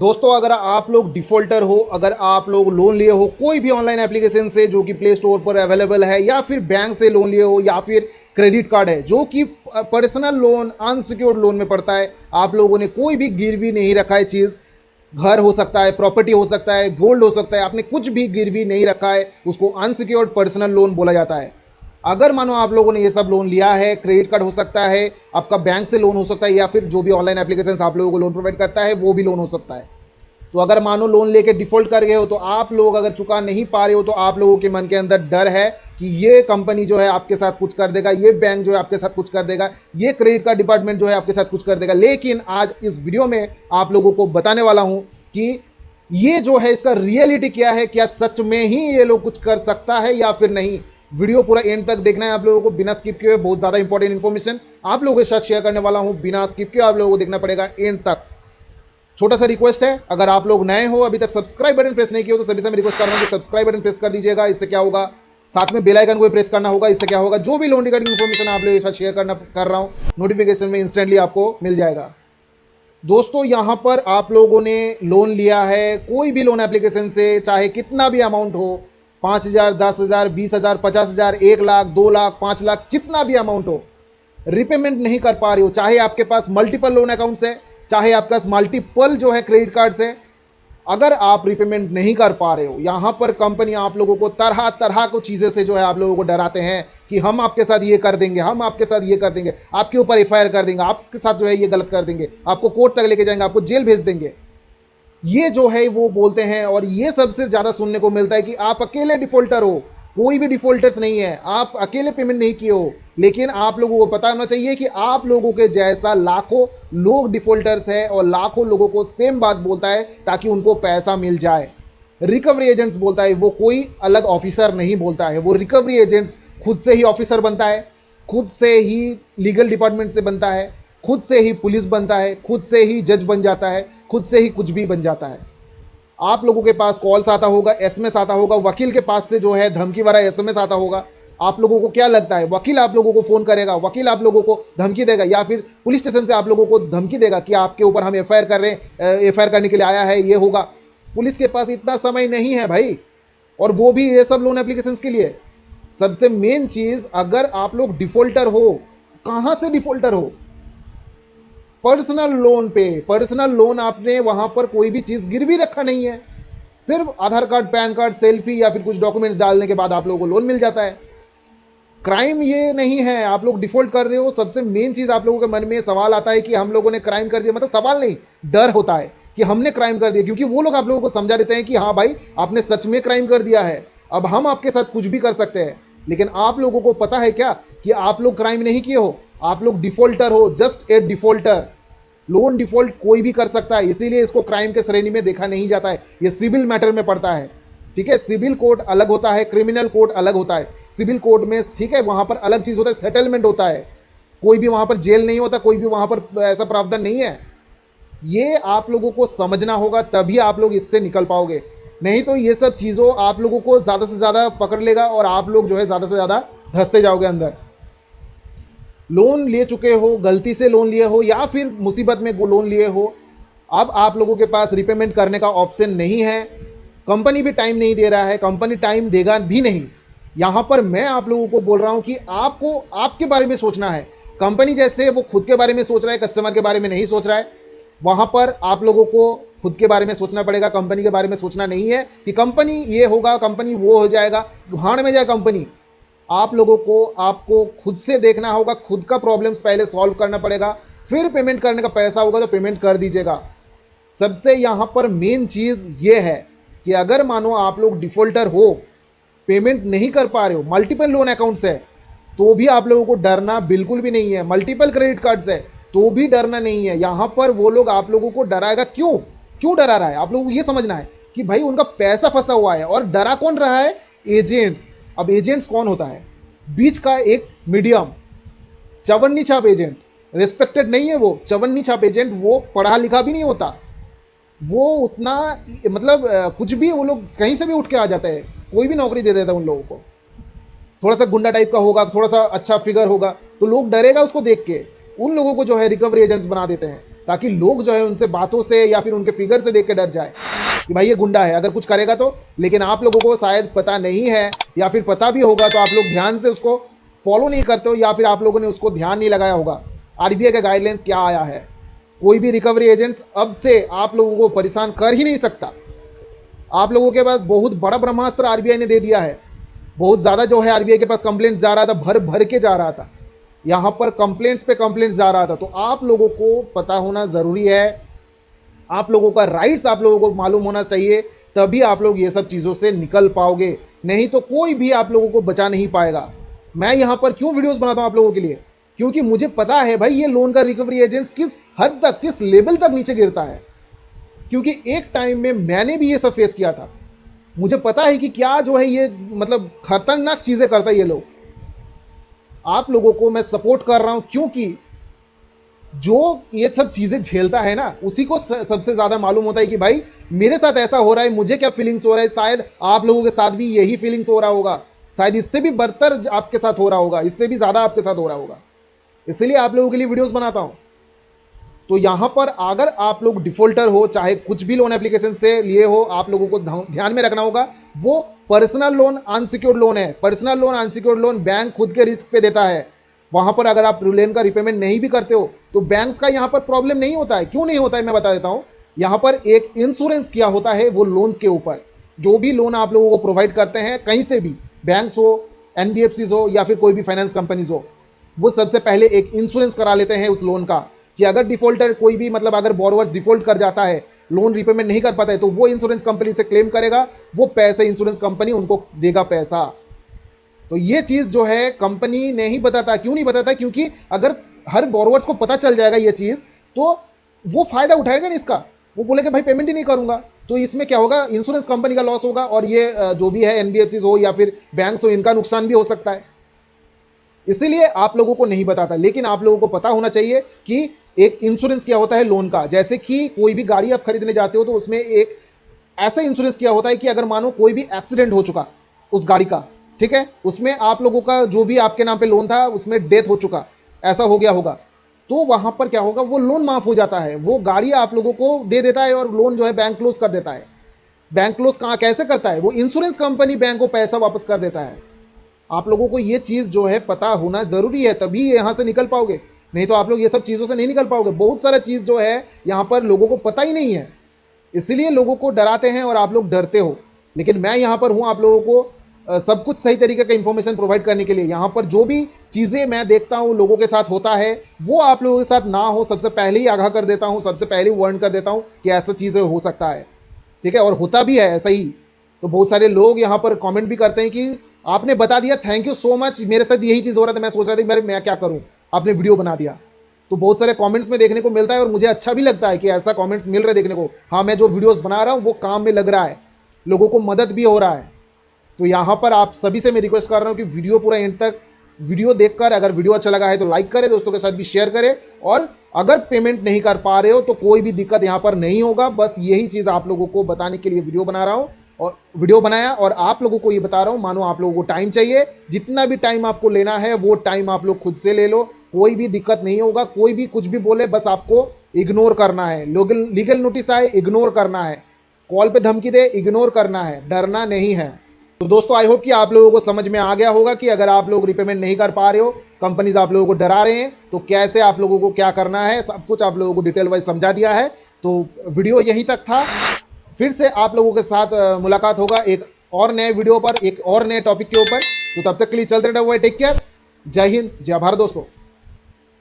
दोस्तों, अगर आप लोग डिफॉल्टर हो, अगर आप लोग लोन लिए हो कोई भी ऑनलाइन एप्लीकेशन से जो कि प्ले स्टोर पर अवेलेबल है, या फिर बैंक से लोन लिए हो, या फिर क्रेडिट कार्ड है जो कि पर्सनल लोन अनसिक्योर्ड लोन में पड़ता है, आप लोगों ने कोई भी गिरवी नहीं रखा है चीज़, घर हो सकता है, प्रॉपर्टी हो सकता है, गोल्ड हो सकता है, आपने कुछ भी गिरवी नहीं रखा है, उसको अनसिक्योर्ड पर्सनल लोन बोला जाता है। अगर मानो आप लोगों ने ये सब लोन लिया है, क्रेडिट कार्ड हो सकता है, आपका बैंक से लोन हो सकता है, या फिर जो भी ऑनलाइन एप्लीकेशन आप लोगों को लोन प्रोवाइड करता है वो भी लोन हो सकता है। तो अगर मानो लोन लेके डिफॉल्ट कर गए हो, तो आप लोग अगर चुका नहीं पा रहे हो, तो आप लोगों के मन के अंदर डर है कि ये कंपनी जो है आपके साथ कुछ कर देगा, ये बैंक जो है आपके साथ कुछ कर देगा, ये क्रेडिट कार्ड डिपार्टमेंट जो है आपके साथ कुछ कर देगा। लेकिन आज इस वीडियो में आप लोगों को बताने वाला हूं कि ये जो है इसका रियलिटी क्या है, क्या सच में ही ये लोग कुछ कर सकता है या फिर नहीं। वीडियो पूरा एंड तक देखना है आप लोगों को, बिना स्किप किए। बहुत ज़्यादा इंपॉर्टेंट इन्फॉर्मेशन आप लोगों के साथ शेयर करने वाला हूं, बिना स्किप किए आप लोगों को देखना पड़ेगा एंड तक। छोटा सा रिक्वेस्ट है, अगर आप लोग नए हो, अभी तक सब्सक्राइब बटन प्रेस नहीं किया हो, तो सभी से मैं रिक्वेस्ट कर रहा हूं कि सब्सक्राइब बटन प्रेस कर दीजिएगा। इससे क्या होगा, साथ में बेल आइकन को प्रेस करना होगा। इससे क्या होगा, जो भी लोन रिगार्डिंग इन्फॉर्मेशन आप लोगों के साथ शेयर कर रहा हूं, नोटिफिकेशन में इंस्टेंटली आपको मिल जाएगा। दोस्तों, यहां पर आप लोगों ने लोन लिया है कोई भी लोन एप्लीकेशन से, चाहे कितना भी अमाउंट हो, 5,000, 10,000, 20,000, 50,000, 1 लाख, 2 लाख, 5 लाख, जितना भी अमाउंट हो, रिपेमेंट नहीं कर पा रहे हो, चाहे आपके पास मल्टीपल लोन अकाउंट्स है, चाहे आपके पास मल्टीपल जो है क्रेडिट कार्ड्स है, अगर आप रिपेमेंट नहीं कर पा रहे हो, यहां पर कंपनी आप लोगों को तरह तरह को चीज़ें से जो है आप लोगों को डराते हैं कि हम आपके साथ ये कर देंगे, हम आपके साथ ये कर देंगे, आपके ऊपर एफआईआर कर देंगे, आपके साथ जो है ये गलत कर देंगे, आपको कोर्ट तक लेके जाएंगे, आपको जेल भेज देंगे, ये जो है वो बोलते हैं। और ये सबसे ज़्यादा सुनने को मिलता है कि आप अकेले डिफॉल्टर हो, कोई भी डिफॉल्टर्स नहीं है, आप अकेले पेमेंट नहीं किए हो। लेकिन आप लोगों को पता होना चाहिए कि आप लोगों के जैसा लाखों लोग डिफॉल्टर्स है, और लाखों लोगों को सेम बात बोलता है ताकि उनको पैसा मिल जाए। रिकवरी एजेंट्स बोलता है, वो कोई अलग ऑफिसर नहीं बोलता है, वो रिकवरी एजेंट्स खुद से ही ऑफिसर बनता है, खुद से ही लीगल डिपार्टमेंट से बनता है, खुद से ही पुलिस बनता है, खुद से ही जज बन जाता है, खुद से ही कुछ भी बन जाता है। आप लोगों के पास कॉल्स आता होगा, एसएमएस आता होगा, वकील के पास से जो है धमकी भरा एसएमएस आता होगा। आप लोगों को क्या लगता है, वकील आप लोगों को फोन करेगा, वकील आप लोगों को धमकी देगा, या फिर पुलिस स्टेशन से आप लोगों को धमकी देगा कि आपके ऊपर हम एफआईआर कर रहे हैं, एफआईआर करने के लिए आया है, ये होगा। पुलिस के पास इतना समय नहीं है भाई, और वो भी ये सब लोन एप्लीकेशन के लिए। सबसे मेन चीज, अगर आप लोग डिफॉल्टर हो, कहां से डिफॉल्टर हो, पर्सनल लोन पे, पर्सनल लोन आपने वहां पर कोई भी चीज गिरवी रखा नहीं है, सिर्फ आधार कार्ड, पैन कार्ड, सेल्फी या फिर कुछ डॉक्यूमेंट्स डालने के बाद आप लोगों को लोन मिल जाता है। क्राइम ये नहीं है, आप लोग डिफॉल्ट कर रहे हो। सबसे मेन चीज आप लोगों के मन में सवाल आता है कि हम लोगों ने क्राइम कर दिया, मतलब सवाल नहीं, डर होता है कि हमने क्राइम कर दिया, क्योंकि वो लोग आप लोगों को समझा देते हैं कि हाँ भाई आपने सच में क्राइम कर दिया है, अब हम आपके साथ कुछ भी कर सकते हैं। लेकिन आप लोगों को पता है क्या कि आप लोग क्राइम नहीं किए हो, आप लोग डिफॉल्टर हो, just a defaulter. Loan default कोई भी कर सकता है, इसीलिए इसको क्राइम के श्रेणी में देखा नहीं जाता है, ये सिविल मैटर में पड़ता है। ठीक है, सिविल कोर्ट अलग होता है, क्रिमिनल कोर्ट अलग होता है। सिविल कोर्ट में ठीक है, वहां पर अलग चीज होता है, सेटलमेंट होता है, कोई भी वहां पर जेल नहीं होता, कोई भी वहां पर ऐसा प्रावधान नहीं है। ये आप लोगों को समझना होगा, तभी आप लोग इससे निकल पाओगे, नहीं तो ये सब चीज़ों आप लोगों को ज़्यादा से ज़्यादा पकड़ लेगा और आप लोग जो है ज़्यादा से ज़्यादा धंसते जाओगे अंदर। लोन ले चुके हो, गलती से लोन लिए हो, या फिर मुसीबत में लोन लिए हो, अब आप लोगों के पास रिपेमेंट करने का ऑप्शन नहीं है, कंपनी भी टाइम नहीं दे रहा है, कंपनी टाइम देगा भी नहीं। यहां पर मैं आप लोगों को बोल रहा हूं कि आपको आपके बारे में सोचना है। कंपनी जैसे वो खुद के बारे में सोच रहा है, कस्टमर के बारे में नहीं सोच रहा है, वहां पर आप लोगों को खुद के बारे में सोचना पड़ेगा, कंपनी के बारे में सोचना नहीं है कि कंपनी ये होगा, कंपनी वो हो जाएगा, भाड़ में जाए कंपनी। आप लोगों को आपको खुद से देखना होगा, खुद का प्रॉब्लम्स पहले सॉल्व करना पड़ेगा, फिर पेमेंट करने का पैसा होगा तो पेमेंट कर दीजिएगा। सबसे यहां पर मेन चीज ये है कि अगर मानो आप लोग डिफॉल्टर हो, पेमेंट नहीं कर पा रहे हो, मल्टीपल लोन अकाउंट्स है, तो भी आप लोगों को डरना बिल्कुल भी नहीं है, मल्टीपल क्रेडिट कार्ड्स है तो भी डरना नहीं है। यहां पर वो लोग आप लोगों को डराएगा, क्यों क्यों डरा रहा है, आप लोगों को ये समझना है कि भाई उनका पैसा फंसा हुआ है। और डरा कौन रहा है, एजेंट्स। अब एजेंट्स कौन होता है, बीच का एक मीडियम, चवन्नी छाप एजेंट। रिस्पेक्टेड नहीं है वो चवन्नी छाप एजेंट, वो पढ़ा लिखा भी नहीं होता, वो उतना मतलब कुछ भी, वो लोग कहीं से भी उठ के आ जाते हैं, कोई भी नौकरी दे देता है उन लोगों को। थोड़ा सा गुंडा टाइप का होगा, थोड़ा सा अच्छा फिगर होगा, तो लोग डरेगा उसको देख के, उन लोगों को जो है रिकवरी एजेंट्स बना देते हैं ताकि लोग जो है उनसे बातों से या फिर उनके फिगर से देख के डर जाए कि भाई ये गुंडा है अगर कुछ करेगा तो। लेकिन आप लोगों को शायद पता नहीं है, या फिर पता भी होगा तो आप लोग ध्यान से उसको फॉलो नहीं करते हो, या फिर आप लोगों ने उसको ध्यान नहीं लगाया होगा। आरबीआई का गाइडलाइंस क्या आया है, कोई भी रिकवरी एजेंट्स अब से आप लोगों को परेशान कर ही नहीं सकता। आप लोगों के पास बहुत बड़ा ब्रह्मास्त्र आरबीआई ने दे दिया है। बहुत ज़्यादा जो है आरबीआई के पास कंप्लेंट जा रहा था, भर भर के जा रहा था, यहाँ पर कंप्लेंट्स पे कंप्लेंट्स जा रहा था। तो आप लोगों को पता होना ज़रूरी है, आप लोगों का राइट्स आप लोगों को मालूम होना चाहिए, तभी आप लोग ये सब चीज़ों से निकल पाओगे, नहीं तो कोई भी आप लोगों को बचा नहीं पाएगा। मैं यहाँ पर क्यों वीडियोस बनाता हूँ आप लोगों के लिए, क्योंकि मुझे पता है भाई ये लोन का रिकवरी एजेंट्स किस हद तक, किस लेवल तक नीचे गिरता है। क्योंकि एक टाइम में मैंने भी ये सब फेस किया था, मुझे पता है कि क्या जो है ये मतलब खतरनाक चीज़ें करता है ये लोग। आप लोगों को मैं सपोर्ट कर रहा हूँ, क्योंकि जो ये सब चीज़ें झेलता है ना उसी को सबसे ज़्यादा मालूम होता है कि भाई मेरे साथ ऐसा हो रहा है, मुझे क्या फीलिंग्स हो रहा है। शायद आप लोगों के साथ भी यही फीलिंग्स हो रहा होगा, शायद इससे भी बदतर आपके साथ हो रहा होगा, इससे भी ज़्यादा आपके साथ हो रहा होगा। इसलिए आप लोगों के लिए वीडियोस बनाता हूँ। तो यहाँ पर अगर आप लोग डिफॉल्टर हो, चाहे कुछ भी लोन एप्लीकेशन से लिए हो, आप लोगों को ध्यान में रखना होगा वो पर्सनल लोन अनसिक्योर्ड लोन है। Personal loan unsecured loan bank खुद के रिस्क पे देता है। वहाँ पर अगर आप लोन का रिपेमेंट नहीं भी करते हो तो बैंक्स का यहाँ पर प्रॉब्लम नहीं होता है। क्यों नहीं होता है मैं बता देता हूँ। यहाँ पर एक इंश्योरेंस किया होता है वो लोन्स के ऊपर। जो भी लोन आप लोगों को प्रोवाइड करते हैं कहीं से भी, बैंक्स हो, एनबीएफसीज हो या फिर कोई भी फाइनेंस कंपनीज हो, वो सबसे पहले एक इंश्योरेंस करा लेते हैं उस लोन का, कि अगर डिफॉल्टर कोई भी मतलब अगर बोरोवर्स डिफॉल्ट कर जाता है, लोन रिपेमेंट नहीं कर पाता है, तो वो इंश्योरेंस कंपनी से क्लेम करेगा, वो पैसे इंश्योरेंस कंपनी उनको देगा पैसा। तो ये चीज़ जो है कंपनी नहीं बताता। क्यों नहीं बताता? क्योंकि अगर हर बोरोवर्स को पता चल जाएगा ये चीज़ तो वो फायदा उठाएगा नहीं इसका, वो बोलेगा भाई पेमेंट ही नहीं करूंगा। तो इसमें क्या होगा, इंश्योरेंस कंपनी का लॉस होगा और ये जो भी है एनबीएफसीज हो या फिर बैंक्स हो, इनका नुकसान भी हो सकता है। इसीलिए आप लोगों को नहीं बताता, लेकिन आप लोगों को पता होना चाहिए कि एक इंश्योरेंस क्या होता है लोन का। जैसे कि कोई भी गाड़ी आप खरीदने जाते हो तो उसमें एक ऐसा इंश्योरेंस किया होता है कि अगर मानो कोई भी एक्सीडेंट हो चुका उस गाड़ी का, ठीक है, उसमें आप लोगों का जो भी आपके नाम पे लोन था उसमें डेथ हो चुका, ऐसा हो गया होगा, तो वहां पर क्या होगा, वो लोन माफ हो जाता है, वो गाड़ी आप लोगों को दे देता है और लोन जो है बैंक क्लोज कर देता है। बैंक क्लोज कहाँ कैसे करता है, वो इंश्योरेंस कंपनी बैंक को पैसा वापस कर देता है। आप लोगों को ये चीज़ जो है पता होना ज़रूरी है, तभी यहाँ से निकल पाओगे, नहीं तो आप लोग ये सब चीज़ों से नहीं निकल पाओगे। बहुत सारा चीज़ जो है यहाँ पर लोगों को पता ही नहीं है, इसलिए लोगों को डराते हैं और आप लोग डरते हो। लेकिन मैं यहाँ पर हूँ आप लोगों को सब कुछ सही तरीके का इन्फॉर्मेशन प्रोवाइड करने के लिए। यहाँ पर जो भी चीज़ें मैं देखता हूँ लोगों के साथ होता है वो आप लोगों के साथ ना हो, सबसे पहले ही आगाह कर देता हूँ, सबसे पहले वार्न कर देता हूँ कि ऐसा चीज़ें हो सकता है, ठीक है, और होता भी है ऐसा ही। तो बहुत सारे लोग यहाँ पर कमेंट भी करते हैं कि आपने बता दिया, थैंक यू सो मच, मेरे साथ यही चीज़ हो रहा था, मैं सोच रहा था मैं क्या करूँ, आपने वीडियो बना दिया। तो बहुत सारे कमेंट्स में देखने को मिलता है और मुझे अच्छा भी लगता है कि ऐसा कमेंट्स मिल रहा है देखने को। हाँ, मैं जो वीडियोस बना रहा हूँ वो काम में लग रहा है, लोगों को मदद भी हो रहा है। तो यहाँ पर आप सभी से मैं रिक्वेस्ट कर रहा हूँ कि वीडियो पूरा एंड तक वीडियो देखकर, अगर वीडियो अच्छा लगा है तो लाइक करें, दोस्तों के साथ भी शेयर करें। और अगर पेमेंट नहीं कर पा रहे हो तो कोई भी दिक्कत यहाँ पर नहीं होगा, बस यही चीज़ आप लोगों को बताने के लिए वीडियो बना रहा हूँ और वीडियो बनाया, और आप लोगों को ये बता रहा हूँ। मानो आप लोगों को टाइम चाहिए, जितना भी टाइम आपको लेना है वो टाइम आप लोग खुद से ले लो, कोई भी दिक्कत नहीं होगा। कोई भी कुछ भी बोले बस आपको इग्नोर करना है, लीगल नोटिस आए इग्नोर करना है, कॉल पे धमकी दे इग्नोर करना है, डरना नहीं है। तो दोस्तों आई होप कि आप लोगों को समझ में आ गया होगा कि अगर आप लोग रिपेमेंट नहीं कर पा रहे हो, कंपनीज आप लोगों को डरा रहे हैं, तो कैसे आप लोगों को क्या करना है, सब कुछ आप लोगों को डिटेल वाइज समझा दिया है। तो वीडियो यहीं तक था, फिर से आप लोगों के साथ मुलाकात होगा एक और नए वीडियो पर, एक और नए टॉपिक के ऊपर। तो तब तक के लिए चलते रहो, टेक केयर, जय हिंद, जय भारत दोस्तों।